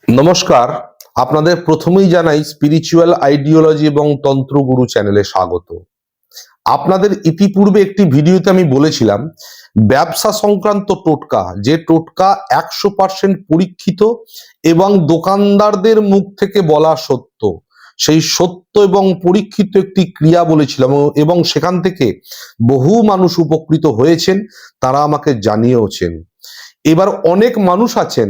নমস্কার, আপনাদের প্রথমেই জানাই স্পিরিচুয়াল আইডিওলজি এবং তন্ত্রগুরু চ্যানেলে স্বাগত। আপনাদের ইতিপূর্বে একটি ভিডিওতে আমি বলেছিলাম ব্যবসা সংক্রান্ত টোটকা, যে টোটকা 100% পরীক্ষিত এবং দোকানদারদের মুখ থেকে বলা সত্য, সেই সত্য এবং পরীক্ষিত একটি ক্রিয়া বলেছিলাম এবং সেখান থেকে বহু মানুষ উপকৃত হয়েছেন, তারা আমাকে জানিয়েওছেন। এবার অনেক মানুষ আছেন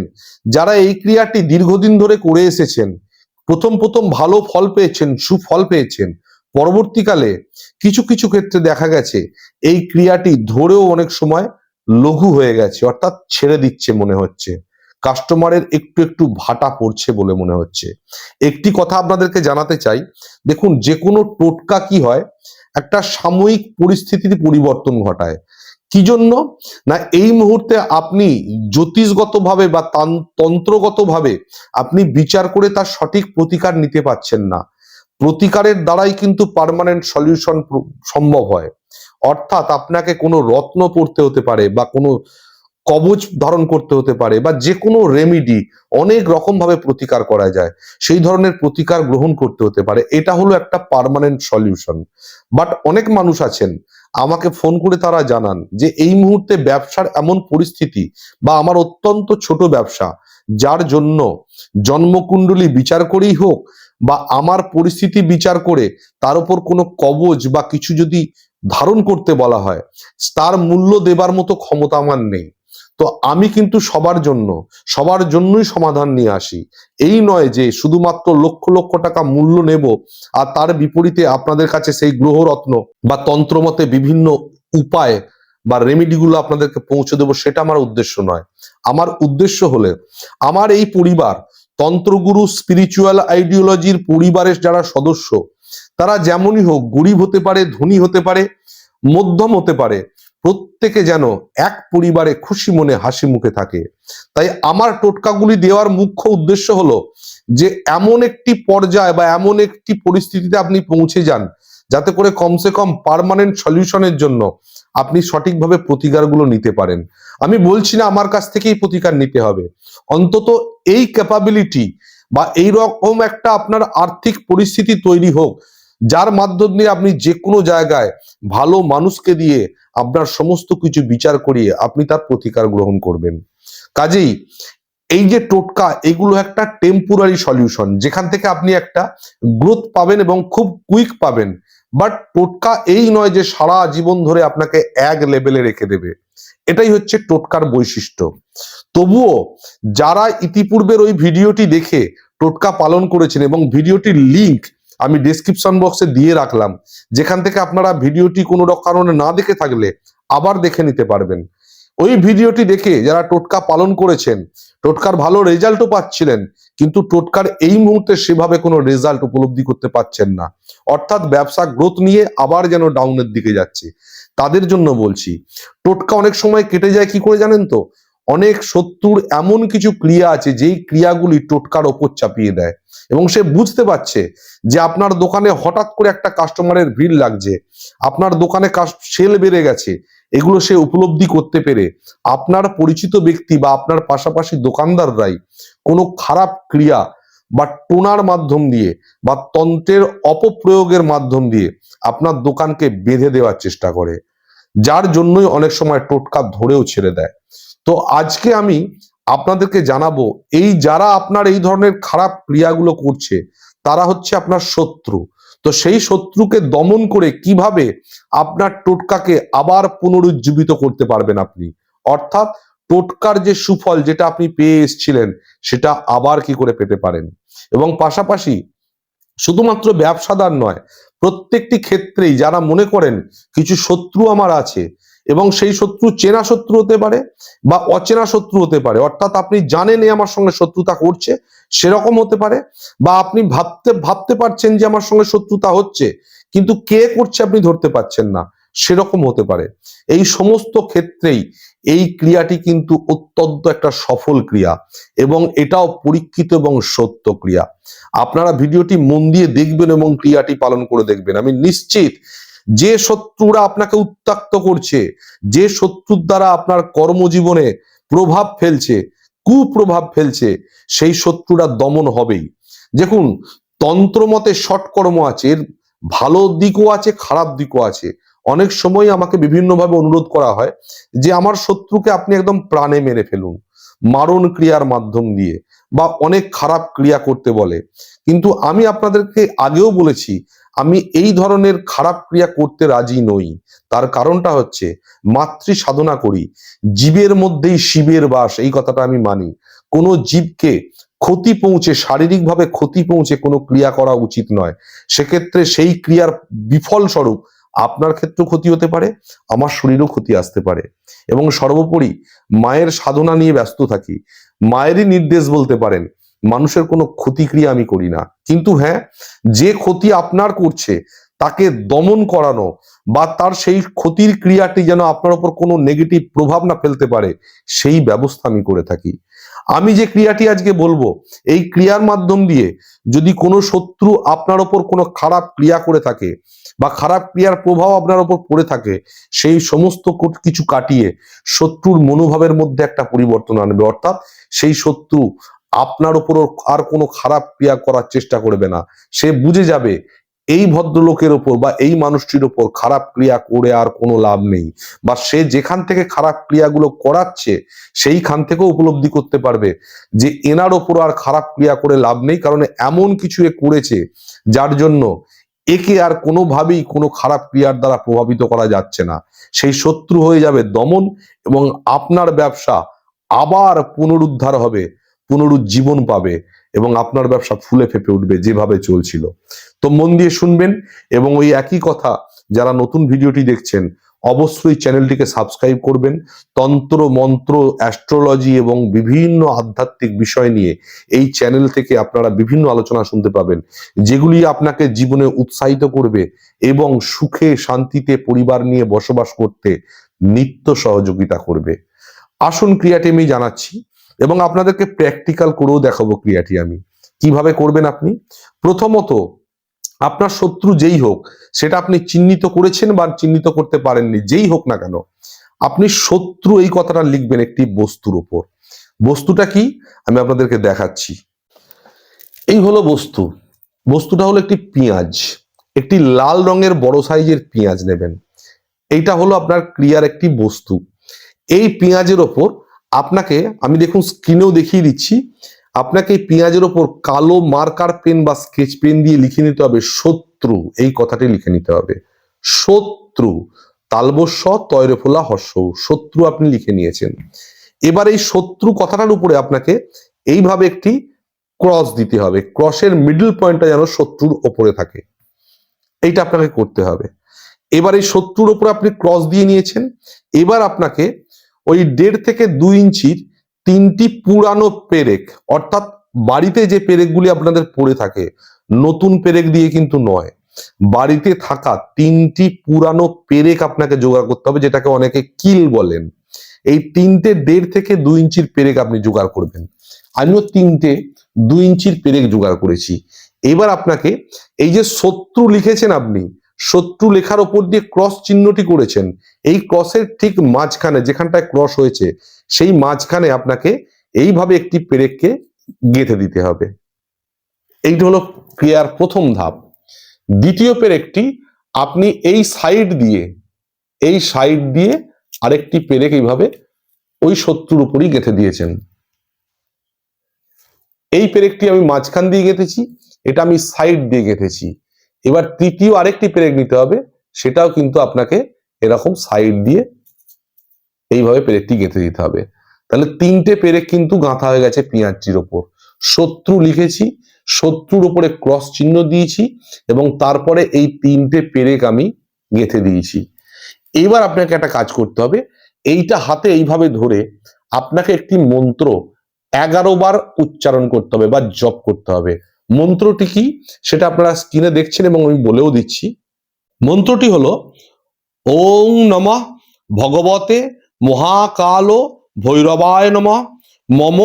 যারা এই ক্রিয়াটি দীর্ঘদিন ধরে করে এসেছেন, প্রথম প্রথম ভালো ফল পেয়েছেন, সুফল পেয়েছেন। পরবর্তীকালে কিছু কিছু ক্ষেত্রে দেখা গেছে এই ক্রিয়াটি ধরেও অনেক সময় লঘু হয়ে গেছে, অর্থাৎ ছেড়ে দিচ্ছে মনে হচ্ছে, কাস্টমারের একটু একটু ভাটা পড়ছে বলে মনে হচ্ছে। একটি কথা আপনাদেরকে জানাতে চাই, দেখুন, যে কোনো টোটকা কি হয়, একটা সাময়িক পরিস্থিতির পরিবর্তন ঘটায়। কি জন্য না, এই মুহূর্তে আপনি জ্যোতিষগতভাবে বা তন্ত্রগতভাবে আপনি বিচার করে তার সঠিক প্রতিকার নিতে পারছেন না। প্রতিকারের দ্বারাই কিন্তু পার্মানেন্ট সলিউশন সম্ভব হয়। অর্থাৎ আপনাকে কোনো রত্ন পড়তে হতে পারে বা কোনো কবচ ধারণ করতে হতে পারে বা যে কোনো রেমিডি, অনেক রকম ভাবে প্রতিকার করা যায়, সেই ধরনের প্রতিকার গ্রহণ করতে হতে পারে। এটা হলো একটা পার্মানেন্ট সলিউশন। বাট অনেক মানুষ আছেন, আমাকে ফোন করে তারা জানান যে এই মুহূর্তে ব্যবসার এমন পরিস্থিতি বা আমার অত্যন্ত ছোট ব্যবসা, যার জন্য জন্মকুণ্ডলী বিচার করেই হোক বা আমার পরিস্থিতি বিচার করে তার উপর কোনো কবচ বা কিছু যদি ধারণ করতে বলা হয়, তার মূল্য দেবার মতো ক্ষমতা আমার নেই। তো আমি কিন্তু সবার জন্যই সমাধান নিয়ে আসি। এই নয় যে শুধুমাত্র লক্ষ লক্ষ টাকা মূল্য নেব আর তার বিপরীতে আপনাদের কাছে সেই গ্রহরত্ন বা তন্ত্রমতে বিভিন্ন উপায় বা রেমিডিগুলো আপনাদেরকে পৌঁছে দেবো, সেটা আমার উদ্দেশ্য নয়। আমার উদ্দেশ্য হলে আমার এই পরিবার, তন্ত্রগুরু স্পিরিচুয়াল আইডিওলজির পরিবারের যারা সদস্য, তারা যেমনই হোক, গরিব হতে পারে, ধনী হতে পারে, মধ্যম হতে পারে, প্রত্যেকে যেন এক পরিবারে খুশি মনে হাসি মুখে থাকে। তাই আমার টোটকাগুলি দেওয়ার মুখ্য উদ্দেশ্য হলো যে এমন একটি পর্যায়ে বা এমন একটি পরিস্থিতিতে আপনি পৌঁছে যান, যাতে করে কমসে কম পার্মানেন্ট সলিউশনের জন্য আপনি সঠিকভাবে প্রতিকারগুলো নিতে পারেন। আমি বলছি না আমার কাছ থেকেই প্রতিকার নিতে হবে, অন্তত এই ক্যাপাবিলিটি বা এই রকম একটা আপনার আর্থিক পরিস্থিতি তৈরি হোক, যার মাধ্যম দিয়ে আপনি যে কোনো জায়গায় ভালো মানুষকে দিয়ে আপনার সমস্ত কিছু বিচার করিয়ে আপনি তার প্রতিকার গ্রহণ করবেন। কাজেই এই যে টোটকা, এগুলো একটা টেম্পোরারি সলিউশন, যেখান থেকে আপনি একটা গ্রোথ পাবেন এবং খুব কুইক পাবেন। বাট টোটকা এই নয় যে সারা জীবন ধরে আপনাকে এক লেভেলে রেখে দেবে। এটাই হচ্ছে টোটকার বৈশিষ্ট্য। তবুও যারা ইতিপূর্বের ওই ভিডিওটি দেখে টোটকা পালন করেছেন, এবং ভিডিওটির লিংক আমি ডেসক্রিপশন বক্সে দিয়ে রাখলাম, যেখান থেকে আপনারা ভিডিওটি কোনো কারণে না দেখে থাকলে আবার দেখে নিতে পারবেন। ওই ভিডিওটি দেখে যারা টোটকা পালন করেছেন, টোটকার ভালো রেজাল্টও পাচ্ছিলেন, কিন্তু টোটকার এই মুহূর্তে সেভাবে কোনো রেজাল্ট উপলব্ধি করতে পারছেন না, অর্থাৎ ব্যবসা গ্রোথ নিয়ে আবার যেন ডাউনের দিকে যাচ্ছে, তাদের জন্য বলছি, টোটকা অনেক সময় কেটে যায় কি করে জানেন তো? অনেক শত্রুর এমন কিছু ক্রিয়া আছে যেই ক্রিয়াগুলি টোটকার ওপর চাপিয়ে দেয়, এবং সে বুঝতে পারছে যে আপনার দোকানে হঠাৎ করে একটা কাস্টমারের ভিড় লাগছে, আপনার দোকানে সেল বেড়ে গেছে, এগুলো সে উপলব্ধি করতে পেরে আপনার পরিচিত ব্যক্তি বা আপনার পাশাপাশি দোকানদাররাই কোনো খারাপ ক্রিয়া বা টোনার মাধ্যম দিয়ে বা তন্ত্রের অপপ্রয়োগের মাধ্যম দিয়ে আপনার দোকানকে বেঁধে দেওয়ার চেষ্টা করে, যার জন্যই অনেক সময় টোটকা ধরেও ছেড়ে দেয়। তো আজকে আমি আপনাদেরকে জানাবো, এই যারা আপনার এই ধরনের খারাপ ক্রিয়াগুলো করছে, তারা হচ্ছে আপনার শত্রু। তো সেই শত্রুকে দমন করে কিভাবে আপনার টোটকাকে আবার পুনরুজ্জীবিত করতে পারবেন আপনি, অর্থাৎ টোটকার যে সুফল যেটা আপনি পেয়ে এসেছিলেন, সেটা আবার কি করে পেতে পারেন। এবং পাশাপাশি শুধুমাত্র ব্যবসাদার নয়, প্রত্যেকটি ক্ষেত্রেই যারা মনে করেন কিছু শত্রু আমার আছে, এবং সেই শত্রু চেনা শত্রু হতে পারে বা অচেনা শত্রু হতে পারে, অর্থাৎ আপনি জানেন এ আমার সঙ্গে শত্রুতা করছে, সেরকম হতে পারে, বা আপনি ভাবতে পারছেন যে আমার সঙ্গে শত্রুতা হচ্ছে, কিন্তু কে করছে আপনি ধরতে পারছেন না, সেরকম হতে পারে। এই সমস্ত ক্ষেত্রেই এই ক্রিয়াটি কিন্তু অত্যন্ত একটা সফল ক্রিয়া, এবং এটাও পরীক্ষিত এবং সত্য ক্রিয়া। আপনারা ভিডিওটি মন দিয়ে দেখবেন এবং ক্রিয়াটি পালন করে দেখবেন। আমি নিশ্চিত যে শত্রুরা আপনাকে উত্ত্যক্ত করছে, যে শত্রুর দ্বারা আপনার কর্মজীবনে প্রভাব ফেলছে, কুপ্রভাব ফেলছে সেই শত্রুরা দমন হবেই। দেখুন, তন্ত্রমতে ষটকর্ম আছে, এর ভালো দিকও আছে, খারাপ দিকও আছে। অনেক সময় আমাকে বিভিন্নভাবে অনুরোধ করা হয় যে আমার শত্রুকে আপনি একদম প্রাণে মেরে ফেলুন, মারণ ক্রিয়ার মাধ্যম দিয়ে, বা অনেক খারাপ ক্রিয়া করতে বলে। কিন্তু আমি আপনাদেরকে আগেও বলেছি, আমি এই ধরনের খারাপ ক্রিয়া করতে রাজি নই। তার কারণটা হচ্ছে, মাতৃ সাধনা করি, জীবের মধ্যেই শিবের বাস, এই কথাটা আমি মানি। কোনো জীবকে ক্ষতি পৌঁছে, শারীরিকভাবে ক্ষতি পৌঁছে কোনো ক্রিয়া করা উচিত নয়। সেক্ষেত্রে সেই ক্রিয়ার বিফল স্বরূপ আপনার ক্ষেত্রেও ক্ষতি হতে পারে, আমার শরীরেও ক্ষতি আসতে পারে। এবং সর্বোপরি মায়ের সাধনা নিয়ে ব্যস্ত থাকি, মায়েরই নির্দেশ বলতে পারেন, মানুষের কোনো ক্ষতিক্রিয়া আমি করি না। কিন্তু হ্যাঁ, যে ক্ষতি আপনার করছে তাকে দমন করানো, বা তার সেই ক্ষতির ক্রিয়াটি যেন আপনার উপর কোনো নেগেটিভ প্রভাব না ফেলতে পারে, সেই ব্যবস্থা আমি করে থাকি। আমি যে ক্রিয়াটি আজকে বলবো, এই ক্রিয়ার মাধ্যম দিয়ে যদি কোনো শত্রু আপনার ওপর কোনো খারাপ ক্রিয়া করে থাকে, বা খারাপ ক্রিয়ার প্রভাব আপনার ওপর পড়ে থাকে, সেই সমস্ত কিছু কাটিয়ে শত্রুর মনোভাবের মধ্যে একটা পরিবর্তন আনবে। অর্থাৎ সেই শত্রু আপনার উপর আর কোনো খারাপ ক্রিয়া করার চেষ্টা করবে না। সে বুঝে যাবে এই ভদ্রলোকের ওপর বা এই মানুষটির ওপর খারাপ ক্রিয়া করে আর কোনো লাভ নেই, বা সে যেখান থেকে খারাপ ক্রিয়াগুলো করাচ্ছে সেইখান থেকেও উপলব্ধি করতে পারবে যে এনার ওপর আর খারাপ ক্রিয়া করে লাভ নেই, কারণ এমন কিছু এ করেছে যার জন্য একে আর কোনোভাবেই কোনো খারাপ ক্রিয়ার দ্বারা প্রভাবিত করা যাচ্ছে না। সেই শত্রু হয়ে যাবে দমন, এবং আপনার ব্যবসা আবার পুনরুদ্ধার হবে, পুনরুজ্জীবন পাবে, এবং আপনার ব্যবসা ফুলে ফেপে উঠবে যেভাবে চলছিল। তো মন দিয়ে শুনবেন, এবং ওই একই কথা, যারা নতুন ভিডিওটি দেখছেন অবশ্যই চ্যানেলটিকে সাবস্ক্রাইব করবেন। তন্ত্র মন্ত্র, অ্যাস্ট্রোলজি এবং বিভিন্ন আধ্যাত্মিক বিষয় নিয়ে এই চ্যানেল থেকে আপনারা বিভিন্ন আলোচনা শুনতে পাবেন, যেগুলি আপনাকে জীবনে উৎসাহিত করবে এবং সুখে শান্তিতে পরিবার নিয়ে বসবাস করতে নিত্য সহযোগিতা করবে। আসুন ক্রিয়াটি আমি জানাচ্ছি, এবং আপনাদেরকে প্র্যাকটিক্যাল করেও দেখাবো ক্রিয়াটি আমি কিভাবে করবেন। আপনি প্রথমত, আপনার শত্রু যেই হোক, সেটা আপনি চিহ্নিত করেছেন বা চিহ্নিত করতে পারেননি, যেই হোক না কেন, আপনি শত্রু এই কথাটা লিখবেন একটি বস্তুর উপর। বস্তুটা কি আমি আপনাদেরকে দেখাচ্ছি। এই হলো বস্তু। বস্তুটা হলো একটি পেঁয়াজ, একটি লাল রঙের বড় সাইজের পেঁয়াজ নেবেন। এইটা হলো আপনার ক্রিয়ার একটি বস্তু। এই পেঁয়াজের ওপর আপনাকে, আমি দেখুন স্ক্রিনেও দেখিয়ে দিচ্ছি, আপনাকে এই পেঁয়াজের ওপর কালো মার্কার পেন বা স্কেচ পেন দিয়ে লিখে নিতে হবে শত্রু, এই কথাটি লিখে নিতে হবে। শত্রু, তালবস্য তয়রে ফোলা হর্ষ, শত্রু আপনি লিখে নিয়েছেন। এবার এই শত্রু কথাটার উপরে আপনাকে এইভাবে একটি ক্রস দিতে হবে, ক্রসের মিডল পয়েন্টটা যেন শত্রুর ওপরে থাকে, এইটা আপনাকে করতে হবে। এবার এই শত্রুর ওপরে আপনি ক্রস দিয়ে নিয়েছেন। এবার আপনাকে ওই 1.5 থেকে 2 ইঞ্চির 3টি পুরানো পেরেক, অর্থাৎ বাড়িতে যে পেরেকগুলি আপনাদের পড়ে থাকে, নতুন পেরেক দিয়ে কিন্তু নয়, বাড়িতে থাকা 3টি পুরানো পেরেক আপনাকে জোগাড় করতে হবে, যেটাকে অনেকে কিল বলেন। এই 3টে 1.5 থেকে 2 ইঞ্চির পেরেক আপনি জোগাড় করবেন। আমিও 3টে 2 ইঞ্চির পেরেক জোগাড় করেছি। এবার আপনাকে এই যে শত্রু লিখেছেন, আপনি শত্রু লেখার ওপর দিয়ে ক্রস চিহ্নটি করেছেন, এই ক্রসের ঠিক মাঝখানে যেখানটায় ক্রস হয়েছে, সেই মাঝখানে আপনাকে এইভাবে একটি পেরেককে গেঁথে দিতে হবে। এইটা হলো ক্রিয়ার প্রথম ধাপ। দ্বিতীয় পেরেকটি আপনি এই সাইড দিয়ে আরেকটি পেরেক এইভাবে ওই শত্রুর উপরই গেঁথে দিয়েছেন। এই পেরেকটি আমি মাঝখান দিয়ে গেঁথেছি, এটা আমি সাইড দিয়ে গেঁথেছি। এবার তৃতীয় আরেকটি পেরেক নিতে হবে, সেটাও কিন্তু আপনাকে এরকম সাইড দিয়ে এইভাবে পেরেকটি গেঁথে দিতে হবে। তাহলে 3টে পেরেক কিন্তু গাঁথা হয়ে গেছে পেঁয়াজটির ওপর। শত্রু লিখেছি, শত্রুর উপরে ক্রস চিহ্ন দিয়েছি, এবং তারপরে এই 3টে পেরেক আমি গেঁথে দিয়েছি। এবার আপনাকে একটা কাজ করতে হবে, এইটা হাতে এইভাবে ধরে আপনাকে একটি মন্ত্র 11 বার উচ্চারণ করতে হবে বা জপ করতে হবে। মন্ত্রটি কি সেটা আপনারা স্ক্রিনে দেখছেন এবং আমি বলেও দিচ্ছি। মন্ত্রটি হলো ওং নমঃ ভগবতে মহাকাল ভৈরবায় নমঃ মম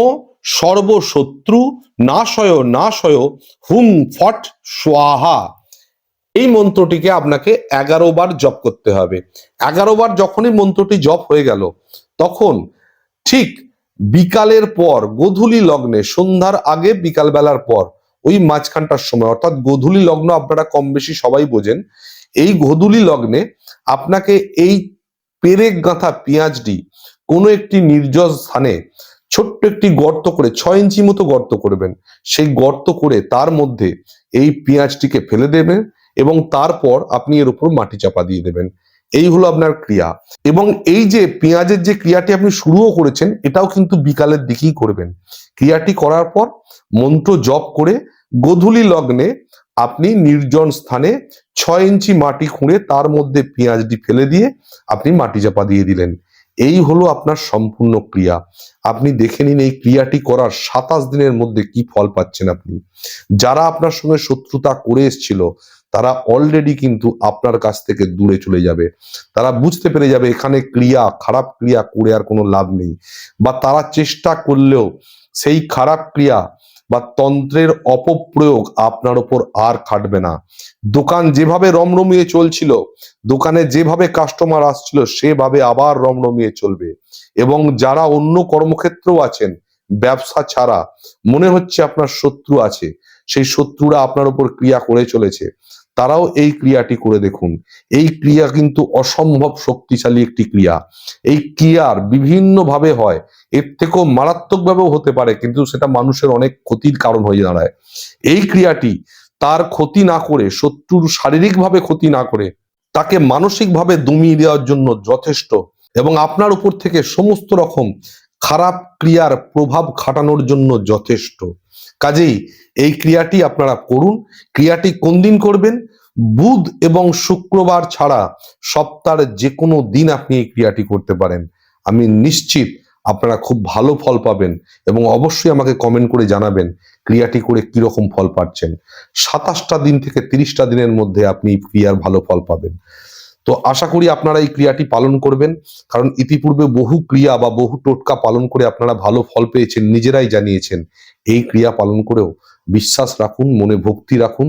সর্বশত্রু নাশয় হুম ফট স্বাহা। এই মন্ত্রটিকে আপনাকে 11 বার জপ করতে হবে। 11 বার যখনই মন্ত্রটি জপ হয়ে গেল, তখন ঠিক বিকালের পর গোধূলি লগ্নে, সন্ধ্যার আগে বিকাল বেলার পর, ওই মাঝখানটার সময়, অর্থাৎ গোধূলি লগ্ন আপনারা কম বেশি সবাই বোঝেন। এই গোধূলি লগ্নে আপনাকে এই পেরেক গাঁথা পেঁয়াজটি কোনো একটি নির্জন স্থানে ছোট্ট একটি গর্ত করে 6 ইঞ্চি মতো গর্ত করবেন। সেই গর্ত করে তার মধ্যে এই পেঁয়াজটিকে ফেলে দেবেন এবং তারপর আপনি এর উপর মাটি চাপা দিয়ে দেবেন। এই হলো আপনার ক্রিয়া। এবং এই যে পেঁয়াজের যে ক্রিয়াটি আপনি শুরুও করেছেন, এটাও কিন্তু বিকালের দিকেই করবেন। ক্রিয়াটি করার পর মন্ত্র জপ করে গোধূলি লগ্নে আপনি নির্জন স্থানে 6 ইঞ্চি মাটি খুঁড়ে তার মধ্যে পেঁয়াজটি ফেলে দিয়ে আপনি মাটি চাপা দিয়ে দিলেন। এই হলো আপনার সম্পূর্ণ ক্রিয়া। আপনি দেখে নিন এই ক্রিয়াটি করার 27 দিনের মধ্যে কি ফল পাচ্ছেন আপনি। যারা আপনার সঙ্গে শত্রুতা করে এসেছিল তারা অলরেডি কিন্তু আপনার কাছ থেকে দূরে চলে যাবে। তারা বুঝতে পেরে যাবে এখানে ক্রিয়া, খারাপ ক্রিয়া করে আর কোনো লাভ নেই, বা তারা চেষ্টা করলেও সেই খারাপ ক্রিয়া বা তন্ত্রের অপপ্রয়োগ আপনার ওপর আর খাটবে না। দোকান যেভাবে রমরমিয়ে চলছিল, দোকানে যেভাবে কাস্টমার আসছিল, সেভাবে আবার রমরমিয়ে চলবে। এবং যারা অন্য কর্মক্ষেত্রেও আছেন, ব্যবসা ছাড়া মনে হচ্ছে আপনার শত্রু আছে, সেই শত্রুরা আপনার উপর ক্রিয়া করে চলেছে, তারাও এই ক্রিয়াটি করে দেখুন। এই ক্রিয়া কিন্তু অসম্ভব শক্তিশালী একটি ক্রিয়া। এই ক্রিয়ার বিভিন্ন ভাবে হয়, এর থেকেও মারাত্মক ভাবেও হতে পারে, কিন্তু সেটা মানুষের অনেক ক্ষতির কারণ হয়ে দাঁড়ায়। এই ক্রিয়াটি তার ক্ষতি না করে, শত্রুর শারীরিকভাবে ক্ষতি না করে, তাকে মানসিকভাবে দমিয়ে দেওয়ার জন্য যথেষ্ট, এবং আপনার উপর থেকে সমস্ত রকম খারাপ ক্রিয়ার প্রভাব খাটানোর জন্য যথেষ্ট। কাজেই এই ক্রিয়াটি আপনারা করুন। ক্রিয়াটি কোন দিন করবেন? বুধ এবং শুক্রবার ছাড়া সপ্তাহের যে কোনো দিন আপনি এই ক্রিয়াটি করতে পারেন। আমি নিশ্চিত আপনারা খুব ভালো ফল পাবেন, এবং অবশ্যই আমাকে কমেন্ট করে জানাবেন ক্রিয়াটি করে কিরকম ফল পাচ্ছেন। 27টা দিন থেকে 30টা দিনের মধ্যে আপনি এই ক্রিয়ার ভালো ফল পাবেন। তো আশা করি আপনারা এই ক্রিয়াটি পালন করবেন, কারণ ইতিপূর্বে বহু ক্রিয়া বা বহু টোটকা পালন করে আপনারা ভালো ফল পেয়েছেন, নিজেরাই জানিয়েছেন। এই ক্রিয়া পালন করেও বিশ্বাস রাখুন, মনে ভক্তি রাখুন,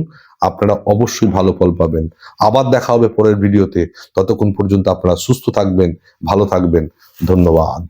আপনারা অবশ্যই ভালো ফল পাবেন। আবার দেখা হবে পরের ভিডিওতে। ততক্ষণ পর্যন্ত আপনারা সুস্থ থাকবেন, ভালো থাকবেন। ধন্যবাদ।